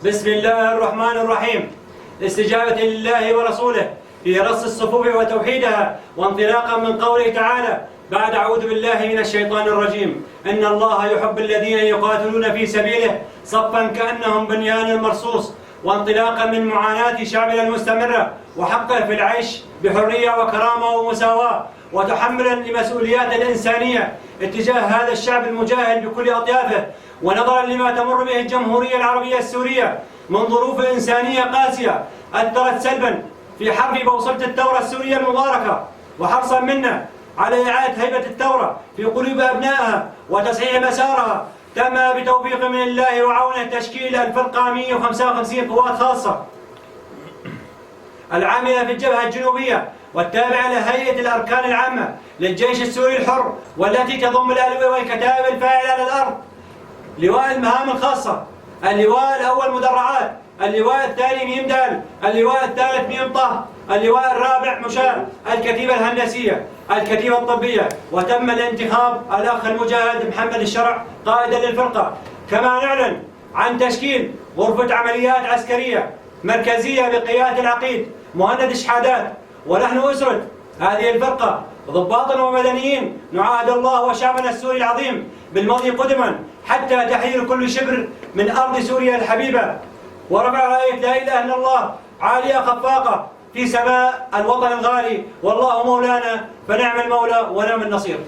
بسم الله الرحمن الرحيم. استجابة لله ورسوله في رص الصفوف وتوحيدها، وانطلاقا من قوله تعالى بعد أعوذ بالله من الشيطان الرجيم: إن الله يحب الذين يقاتلون في سبيله صفا كأنهم بنيان مرصوص، وانطلاقا من معاناة شعبنا المستمرة وحقه في العيش بحرية وكرامة ومساواة، وتحملا لمسؤوليات الإنسانية اتجاه هذا الشعب المجاهد بكل أطيافه، ونظرا لما تمر به الجمهورية العربية السورية من ظروف إنسانية قاسية أثرت سلبا في حرب بوصلة الثورة السورية المباركة، وحرصا منا على إعادة هيبة الثورة في قلوب أبنائها وتصحيح مسارها، تم بتوفيق من الله وعونه تشكيل الفرقة 155 قوات خاصة العاملة في الجبهة الجنوبية والتابعة لهيئة الأركان العامة للجيش السوري الحر، والتي تضم الألوية والكتائب الفاعلة على الأرض. لواء المهام الخاصة: اللواء الأول مدرعات، اللواء الثاني ميم دال، اللواء الثالث ميم طه، اللواء الرابع مشاة، الكتيبة الهندسية، الكتيبة الطبية. وتم الانتخاب الأخ المجاهد محمد الشرع قائدا للفرقة. كما نعلن عن تشكيل غرفة عمليات عسكرية مركزية بقيادة العقيد مهند شحادات، ونحن أسرة هذه الفرقة ضباط ومدنيين نعاهد الله وشعبنا السوري العظيم بالماضي قدما حتى تحرير كل شبر من أرض سوريا الحبيبة، ورفع راية لا إله إلا الله عالية خفاقة في سماء الوطن الغالي. والله مولانا فنعم المولى ونعم النصير.